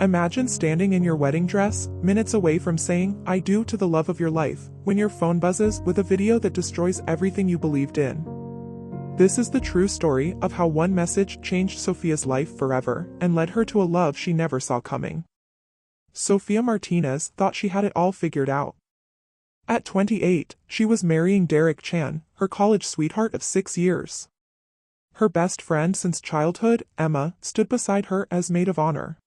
Imagine standing in your wedding dress, minutes away from saying, "I do" to the love of your life, when your phone buzzes with a video that destroys everything you believed in. This is the true story of how one message changed Sophia's life forever and led her to a love she never saw coming. Sofia Martinez thought she had it all figured out. At 28, she was marrying Derek Chan, her college sweetheart of 6 years. Her best friend since childhood, Emma, stood beside her as maid of honor.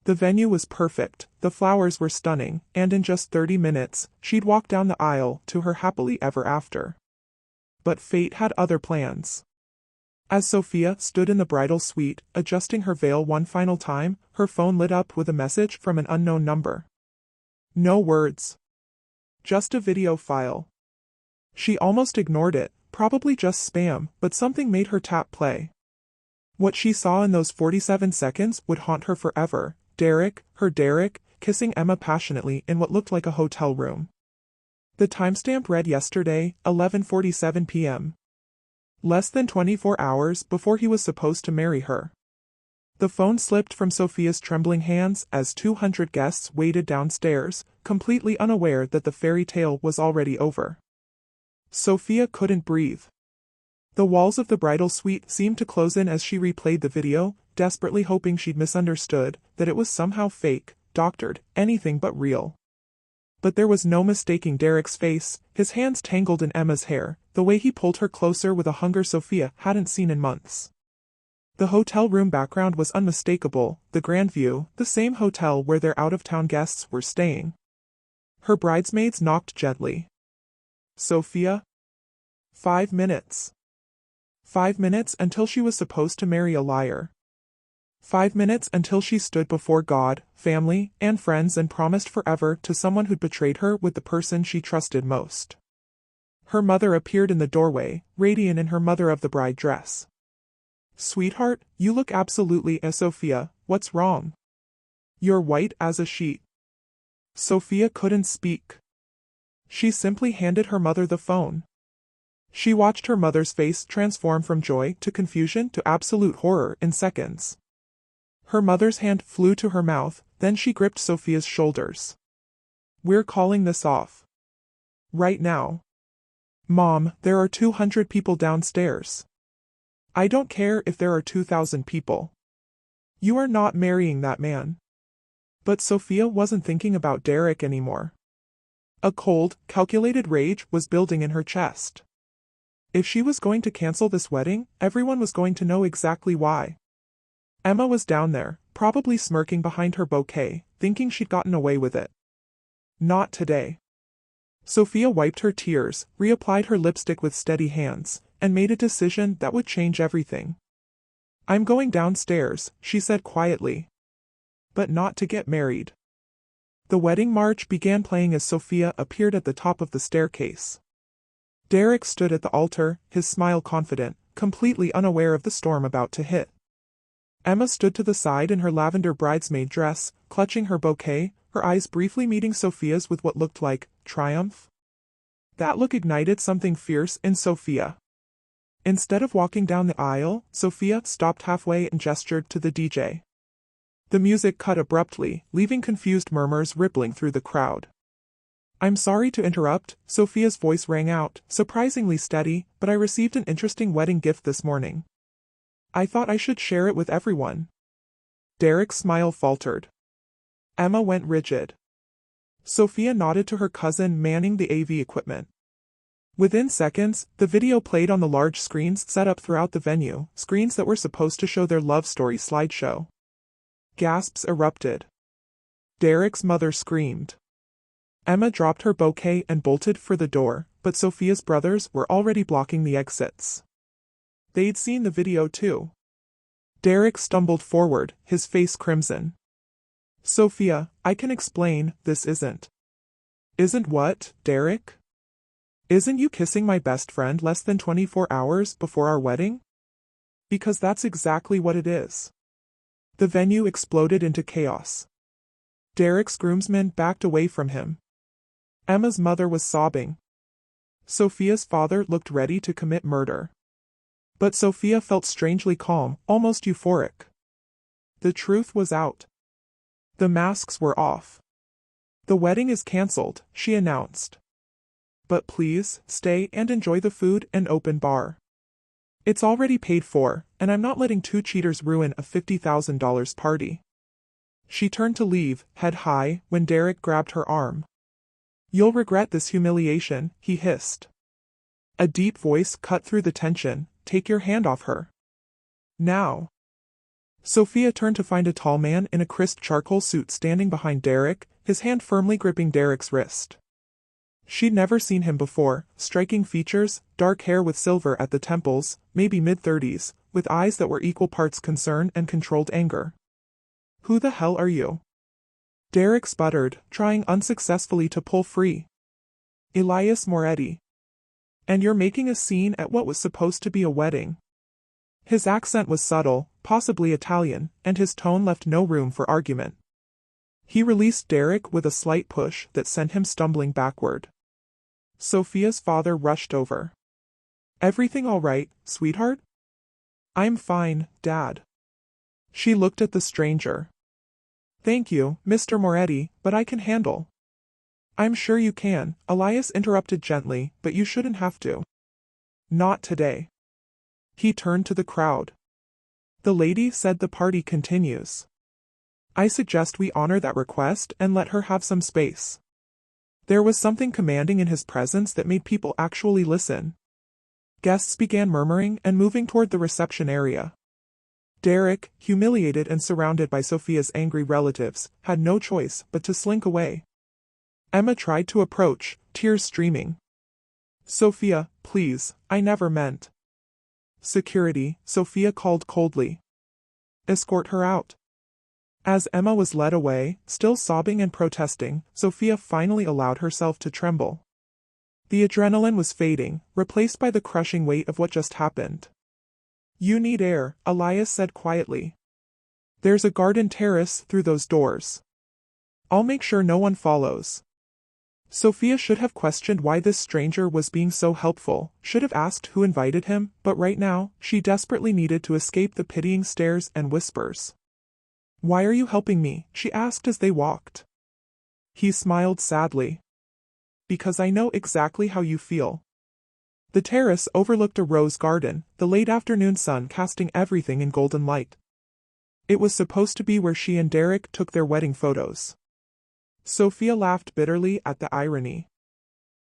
The venue was perfect, the flowers were stunning, and in just 30 minutes, she'd walk down the aisle to her happily ever after. But fate had other plans. As Sofia stood in the bridal suite, adjusting her veil one final time, her phone lit up with a message from an unknown number. No words. Just a video file. She almost ignored it, probably just spam, but something made her tap play. What she saw in those 47 seconds would haunt her forever. Derek, kissing Emma passionately in what looked like a hotel room. The timestamp read yesterday, 11:47 p.m. Less than 24 hours before he was supposed to marry her. The phone slipped from Sofia's trembling hands as 200 guests waited downstairs, completely unaware that the fairy tale was already over. Sofia couldn't breathe. The walls of the bridal suite seemed to close in as she replayed the video, desperately hoping she'd misunderstood, that it was somehow fake, doctored, anything but real. But there was no mistaking Derek's face, his hands tangled in Emma's hair, the way he pulled her closer with a hunger Sofia hadn't seen in months. The hotel room background was unmistakable, the grand view, the same hotel where their out-of-town guests were staying. Her bridesmaids knocked gently. Sofia? 5 minutes. 5 minutes until she was supposed to marry a liar. 5 minutes until she stood before God, family, and friends and promised forever to someone who'd betrayed her with the person she trusted most. Her mother appeared in the doorway, radiant in her mother-of-the-bride dress. "Sweetheart, you look absolutely as Sofia, what's wrong? You're white as a sheet." Sofia couldn't speak. She simply handed her mother the phone. She watched her mother's face transform from joy to confusion to absolute horror in seconds. Her mother's hand flew to her mouth, then she gripped Sofia's shoulders. "We're calling this off. Right now. Mom, there are 200 people downstairs. I don't care if there are 2,000 people. You are not marrying that man." But Sofia wasn't thinking about Derek anymore. A cold, calculated rage was building in her chest. If she was going to cancel this wedding, everyone was going to know exactly why. Emma was down there, probably smirking behind her bouquet, thinking she'd gotten away with it. Not today. Sofia wiped her tears, reapplied her lipstick with steady hands, and made a decision that would change everything. "I'm going downstairs," she said quietly. But not to get married. The wedding march began playing as Sofia appeared at the top of the staircase. Derek stood at the altar, his smile confident, completely unaware of the storm about to hit. Emma stood to the side in her lavender bridesmaid dress, clutching her bouquet, her eyes briefly meeting Sofia's with what looked like triumph. That look ignited something fierce in Sofia. Instead of walking down the aisle, Sofia stopped halfway and gestured to the DJ. The music cut abruptly, leaving confused murmurs rippling through the crowd. "I'm sorry to interrupt," Sofia's voice rang out, surprisingly steady, "but I received an interesting wedding gift this morning. I thought I should share it with everyone." Derek's smile faltered. Emma went rigid. Sofia nodded to her cousin manning the AV equipment. Within seconds, the video played on the large screens set up throughout the venue, screens that were supposed to show their love story slideshow. Gasps erupted. Derek's mother screamed. Emma dropped her bouquet and bolted for the door, but Sofia's brothers were already blocking the exits. They'd seen the video too. Derek stumbled forward, his face crimson. "Sofia, I can explain, this isn't." "Isn't what, Derek? Isn't you kissing my best friend less than 24 hours before our wedding?" "Because that's exactly what it is." The venue exploded into chaos. Derek's groomsmen backed away from him. Emma's mother was sobbing. Sofia's father looked ready to commit murder. But Sofia felt strangely calm, almost euphoric. The truth was out. The masks were off. "The wedding is cancelled," she announced. "But please, stay and enjoy the food and open bar. It's already paid for, and I'm not letting two cheaters ruin a $50,000 party." She turned to leave, head high, when Derek grabbed her arm. "You'll regret this humiliation," he hissed. A deep voice cut through the tension. "Take your hand off her. Now." Sophia turned to find a tall man in a crisp charcoal suit standing behind Derek, his hand firmly gripping Derek's wrist. She'd never seen him before, striking features, dark hair with silver at the temples, maybe mid-30s, with eyes that were equal parts concern and controlled anger. "Who the hell are you?" Derek sputtered, trying unsuccessfully to pull free. "Elias Moretti. And you're making a scene at what was supposed to be a wedding." His accent was subtle, possibly Italian, and his tone left no room for argument. He released Derek with a slight push that sent him stumbling backward. Sophia's father rushed over. "Everything all right, sweetheart?" "I'm fine, Dad." She looked at the stranger. "Thank you, Mr. Moretti, but I can handle." "I'm sure you can," Elias interrupted gently, "but you shouldn't have to." "Not today." He turned to the crowd. "The lady said the party continues. I suggest we honor that request and let her have some space." There was something commanding in his presence that made people actually listen. Guests began murmuring and moving toward the reception area. Derek, humiliated and surrounded by Sophia's angry relatives, had no choice but to slink away. Emma tried to approach, tears streaming. "Sophia, please, I never meant." "Security," Sophia called coldly. "Escort her out." As Emma was led away, still sobbing and protesting, Sophia finally allowed herself to tremble. The adrenaline was fading, replaced by the crushing weight of what just happened. "You need air," Elias said quietly. "There's a garden terrace through those doors. I'll make sure no one follows." Sophia should have questioned why this stranger was being so helpful, should have asked who invited him, but right now, she desperately needed to escape the pitying stares and whispers. "Why are you helping me?" she asked as they walked. He smiled sadly. "Because I know exactly how you feel." The terrace overlooked a rose garden, the late afternoon sun casting everything in golden light. It was supposed to be where she and Derek took their wedding photos. Sophia laughed bitterly at the irony.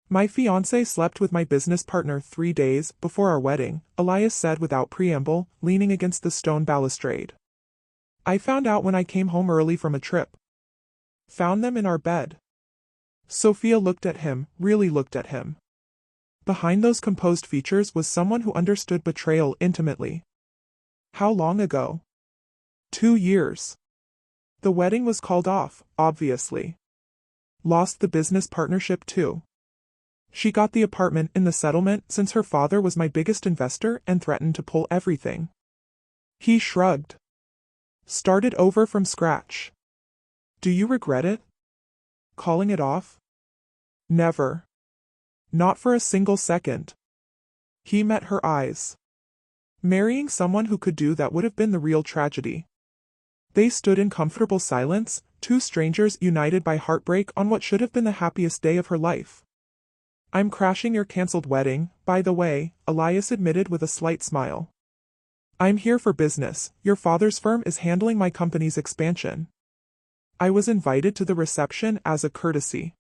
"My fiancé slept with my business partner 3 days before our wedding," Elias said without preamble, leaning against the stone balustrade. "I found out when I came home early from a trip. Found them in our bed." Sophia looked at him, really looked at him. Behind those composed features was someone who understood betrayal intimately. How long ago? 2 years. The wedding was called off, obviously. Lost the business partnership too. She got the apartment in the settlement since her father was my biggest investor and threatened to pull everything. He shrugged. Started over from scratch. "Do you regret it? Calling it off?" "Never. Not for a single second." He met her eyes. Marrying someone who could do that would have been the real tragedy. They stood in comfortable silence, two strangers united by heartbreak on what should have been the happiest day of her life. "I'm crashing your cancelled wedding, by the way," Elias admitted with a slight smile. "I'm here for business. Your father's firm is handling my company's expansion. I was invited to the reception as a courtesy.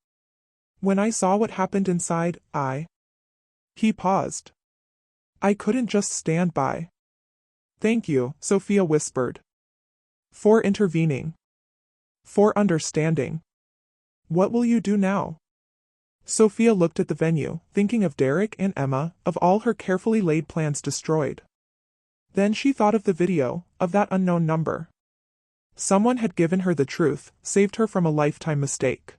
When I saw what happened inside, He paused. "I couldn't just stand by." "Thank you," Sophia whispered. "For intervening. For understanding. What will you do now?" Sophia looked at the venue, thinking of Derek and Emma, of all her carefully laid plans destroyed. Then she thought of the video, of that unknown number. Someone had given her the truth, saved her from a lifetime mistake.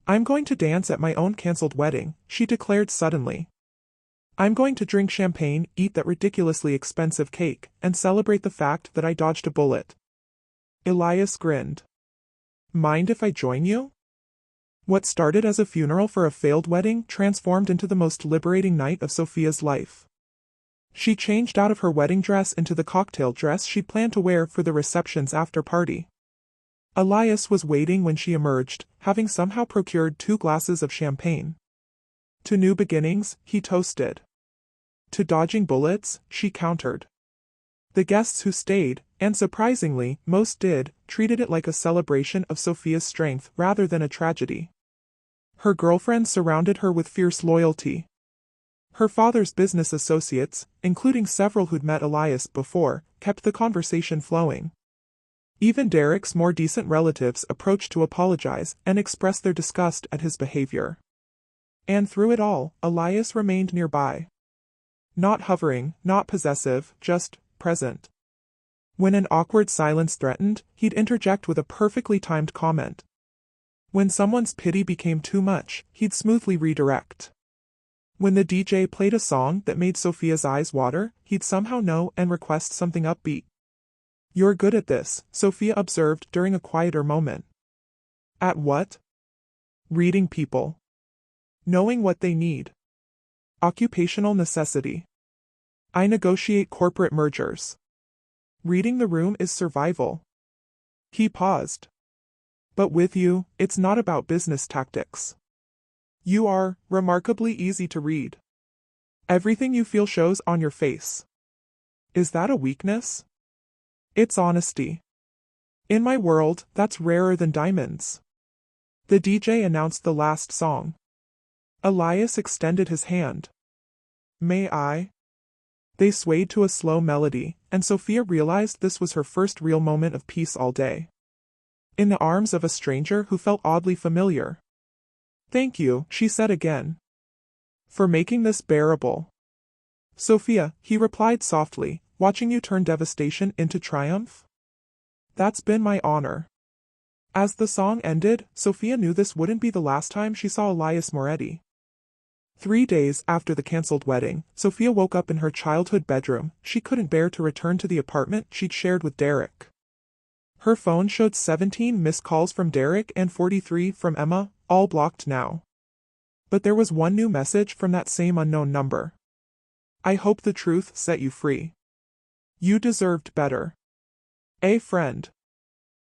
"I'm going to dance at my own cancelled wedding," she declared suddenly. "I'm going to drink champagne, eat that ridiculously expensive cake, and celebrate the fact that I dodged a bullet." Elias grinned. "Mind if I join you?" What started as a funeral for a failed wedding transformed into the most liberating night of Sophia's life. She changed out of her wedding dress into the cocktail dress she'd planned to wear for the reception's after-party. Elias was waiting when she emerged, having somehow procured 2 glasses of champagne. To new beginnings, he toasted. To dodging bullets, she countered. The guests who stayed, and surprisingly, most did, treated it like a celebration of Sophia's strength rather than a tragedy. Her girlfriends surrounded her with fierce loyalty. Her father's business associates, including several who'd met Elias before, kept the conversation flowing. Even Derek's more decent relatives approached to apologize and express their disgust at his behavior. And through it all, Elias remained nearby. Not hovering, not possessive, just present. When an awkward silence threatened, he'd interject with a perfectly timed comment. When someone's pity became too much, he'd smoothly redirect. When the DJ played a song that made Sophia's eyes water, he'd somehow know and request something upbeat. "You're good at this," Sophia observed during a quieter moment. At what? Reading people. Knowing what they need. Occupational necessity. I negotiate corporate mergers. Reading the room is survival. He paused. But with you, it's not about business tactics. You are remarkably easy to read. Everything you feel shows on your face. Is that a weakness? It's honesty. In my world, that's rarer than diamonds. The DJ announced the last song. Elias extended his hand. May I? They swayed to a slow melody, and Sophia realized this was her first real moment of peace all day. In the arms of a stranger who felt oddly familiar. Thank you, she said again. For making this bearable. Sophia, he replied softly, watching you turn devastation into triumph? That's been my honor. As the song ended, Sophia knew this wouldn't be the last time she saw Elias Moretti. 3 days after the cancelled wedding, Sophia woke up in her childhood bedroom. She couldn't bear to return to the apartment she'd shared with Derek. Her phone showed 17 missed calls from Derek and 43 from Emma, all blocked now. But there was one new message from that same unknown number. I hope the truth set you free. You deserved better. A friend.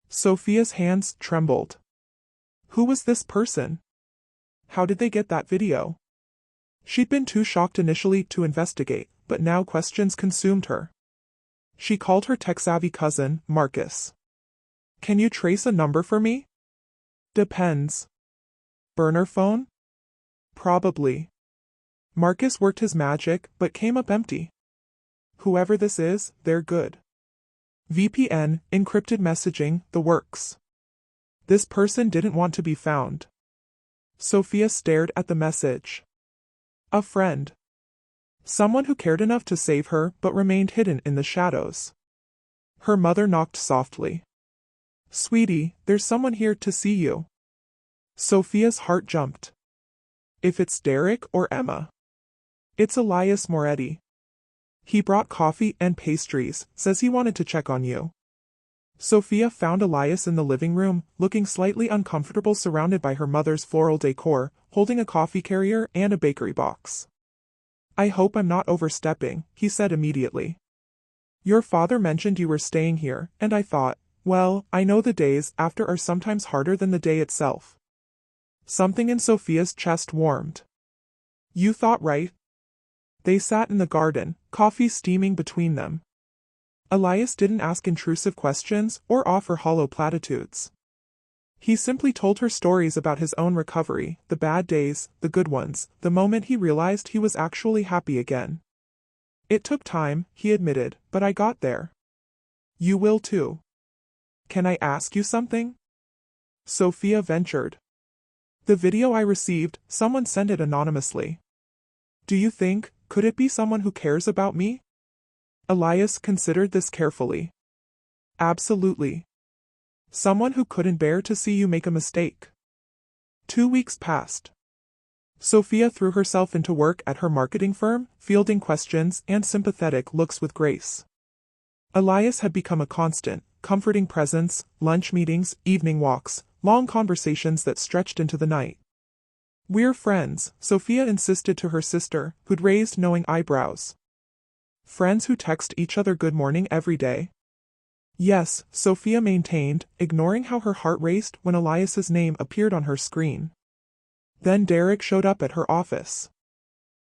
Sophia's hands trembled. Who was this person? How did they get that video? She'd been too shocked initially to investigate, but now questions consumed her. She called her tech-savvy cousin, Marcus. Can you trace a number for me? Depends. Burner phone? Probably. Marcus worked his magic, but came up empty. Whoever this is, they're good. VPN, encrypted messaging, the works. This person didn't want to be found. Sophia stared at the message. A friend. Someone who cared enough to save her but remained hidden in the shadows. Her mother knocked softly. Sweetie, there's someone here to see you. Sophia's heart jumped. If it's Derek or Emma. It's Elias Moretti. He brought coffee and pastries, says he wanted to check on you. Sophia found Elias in the living room, looking slightly uncomfortable surrounded by her mother's floral decor, holding a coffee carrier and a bakery box. I hope I'm not overstepping, he said immediately. Your father mentioned you were staying here, and I thought, well, I know the days after are sometimes harder than the day itself. Something in Sophia's chest warmed. You thought right. They sat in the garden, coffee steaming between them. Elias didn't ask intrusive questions or offer hollow platitudes. He simply told her stories about his own recovery, the bad days, the good ones, the moment he realized he was actually happy again. It took time, he admitted, but I got there. You will too. Can I ask you something? Sophia ventured. The video I received, someone sent it anonymously. Do you think, could it be someone who cares about me? Elias considered this carefully. Absolutely. Someone who couldn't bear to see you make a mistake. 2 weeks passed. Sophia threw herself into work at her marketing firm, fielding questions and sympathetic looks with grace. Elias had become a constant, comforting presence, lunch meetings, evening walks, long conversations that stretched into the night. We're friends, Sophia insisted to her sister, who'd raised knowing eyebrows. Friends who text each other good morning every day? Yes, Sophia maintained, ignoring how her heart raced when Elias's name appeared on her screen. Then Derek showed up at her office.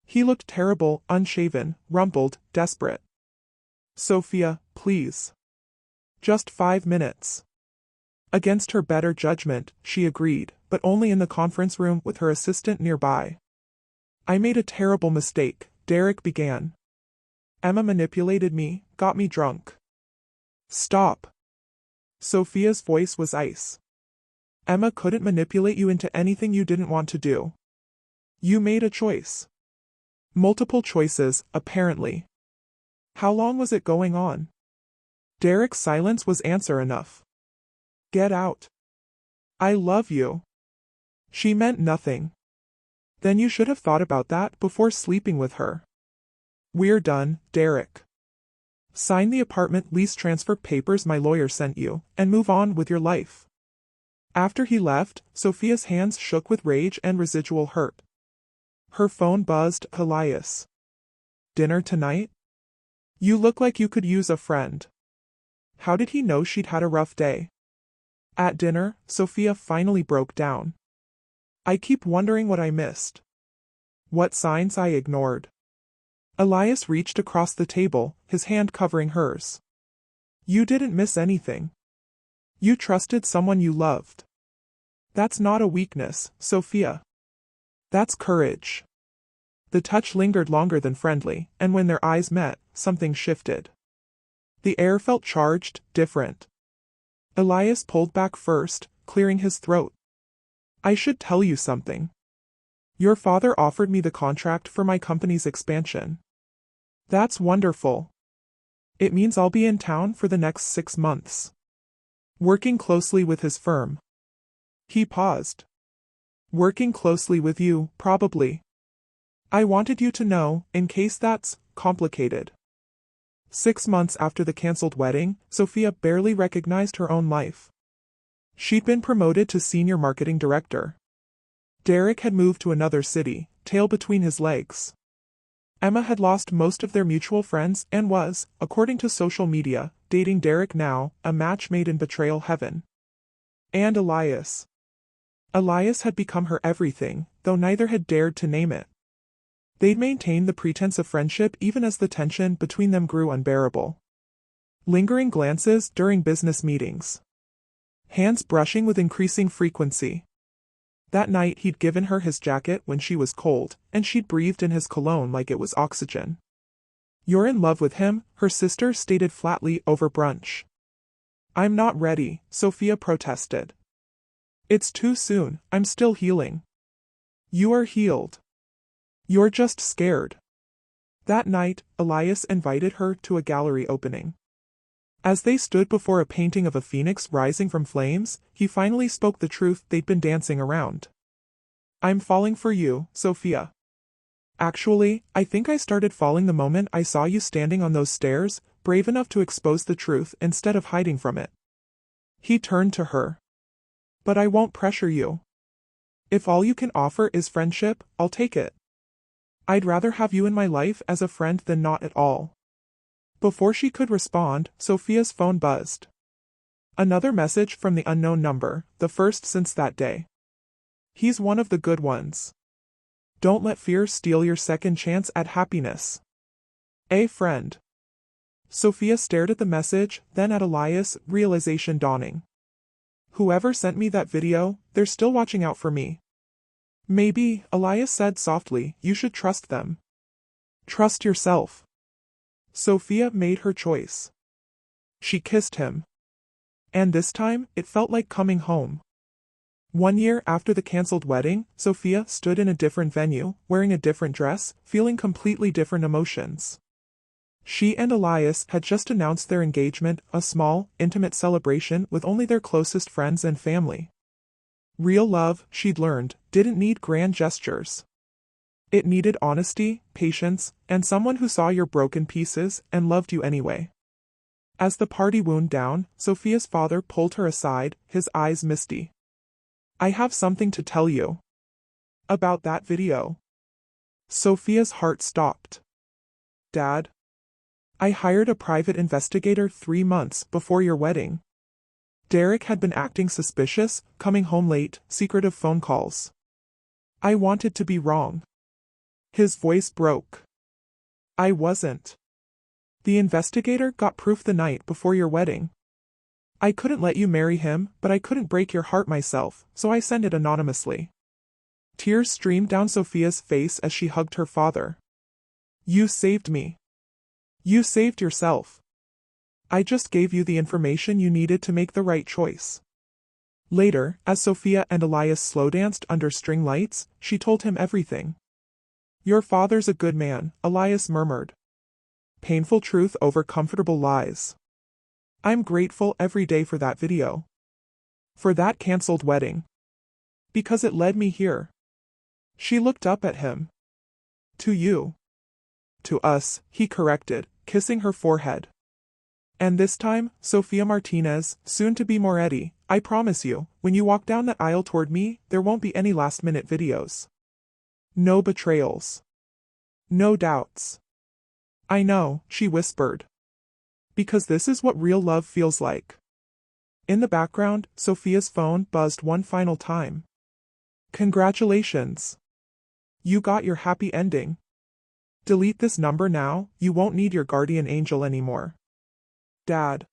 He looked terrible, unshaven, rumpled, desperate. Sophia, please. Just 5 minutes. Against her better judgment, she agreed, but only in the conference room with her assistant nearby. I made a terrible mistake, Derek began. Emma manipulated me, got me drunk. Stop. Sophia's voice was ice. Emma couldn't manipulate you into anything you didn't want to do. You made a choice. Multiple choices, apparently. How long was it going on? Derek's silence was answer enough. Get out. I love you. She meant nothing. Then you should have thought about that before sleeping with her. We're done, Derek. Sign the apartment lease transfer papers my lawyer sent you, and move on with your life. After he left, Sophia's hands shook with rage and residual hurt. Her phone buzzed. Elias. Dinner tonight? You look like you could use a friend. How did he know she'd had a rough day? At dinner, Sophia finally broke down. I keep wondering what I missed. What signs I ignored. Elias reached across the table, his hand covering hers. You didn't miss anything. You trusted someone you loved. That's not a weakness, Sophia. That's courage. The touch lingered longer than friendly, and when their eyes met, something shifted. The air felt charged, different. Elias pulled back first, clearing his throat. I should tell you something. Your father offered me the contract for my company's expansion. That's wonderful. It means I'll be in town for the next 6 months. Working closely with his firm. He paused. Working closely with you, probably. I wanted you to know, in case that's complicated. 6 months after the cancelled wedding, Sophia barely recognized her own life. She'd been promoted to senior marketing director. Derek had moved to another city, tail between his legs. Emma had lost most of their mutual friends and was, according to social media, dating Derek now, a match made in betrayal heaven. And Elias. Elias had become her everything, though neither had dared to name it. They'd maintained the pretense of friendship even as the tension between them grew unbearable. Lingering glances during business meetings. Hands brushing with increasing frequency. That night he'd given her his jacket when she was cold, and she'd breathed in his cologne like it was oxygen. You're in love with him, her sister stated flatly over brunch. I'm not ready, Sophia protested. It's too soon, I'm still healing. You are healed. You're just scared. That night, Elias invited her to a gallery opening. As they stood before a painting of a phoenix rising from flames, he finally spoke the truth they'd been dancing around. I'm falling for you, Sophia. Actually, I think I started falling the moment I saw you standing on those stairs, brave enough to expose the truth instead of hiding from it. He turned to her. But I won't pressure you. If all you can offer is friendship, I'll take it. I'd rather have you in my life as a friend than not at all. Before she could respond, Sophia's phone buzzed. Another message from the unknown number, the first since that day. He's one of the good ones. Don't let fear steal your second chance at happiness. A friend. Sophia stared at the message, then at Elias, realization dawning. Whoever sent me that video, they're still watching out for me. Maybe, Elias said softly, you should trust them. Trust yourself. Sophia made her choice. She kissed him. And this time, it felt like coming home. 1 year after the cancelled wedding, Sophia stood in a different venue, wearing a different dress, feeling completely different emotions. She and Elias had just announced their engagement, a small, intimate celebration with only their closest friends and family. Real love, she'd learned, didn't need grand gestures. It needed honesty, patience, and someone who saw your broken pieces and loved you anyway. As the party wound down, Sophia's father pulled her aside, his eyes misty. I have something to tell you. About that video. Sophia's heart stopped. Dad? I hired a private investigator 3 months before your wedding. Derek had been acting suspicious, coming home late, secretive phone calls. I wanted to be wrong. His voice broke. I wasn't. The investigator got proof the night before your wedding. I couldn't let you marry him, but I couldn't break your heart myself, so I sent it anonymously. Tears streamed down Sophia's face as she hugged her father. You saved me. You saved yourself. I just gave you the information you needed to make the right choice. Later, as Sophia and Elias slow danced under string lights, she told him everything. Your father's a good man, Elias murmured. Painful truth over comfortable lies. I'm grateful every day for that video. For that cancelled wedding. Because it led me here. She looked up at him. To you. To us, he corrected, kissing her forehead. And this time, Sofia Martinez, soon to be Moretti, I promise you, when you walk down that aisle toward me, there won't be any last-minute videos. No betrayals. No doubts. I know, she whispered. Because this is what real love feels like. In the background, Sophia's phone buzzed one final time. Congratulations. You got your happy ending. Delete this number now, you won't need your guardian angel anymore. Dad.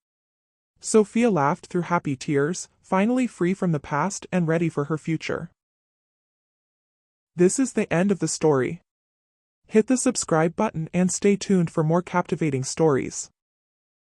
Sophia laughed through happy tears, finally free from the past and ready for her future. This is the end of the story. Hit the subscribe button and stay tuned for more captivating stories.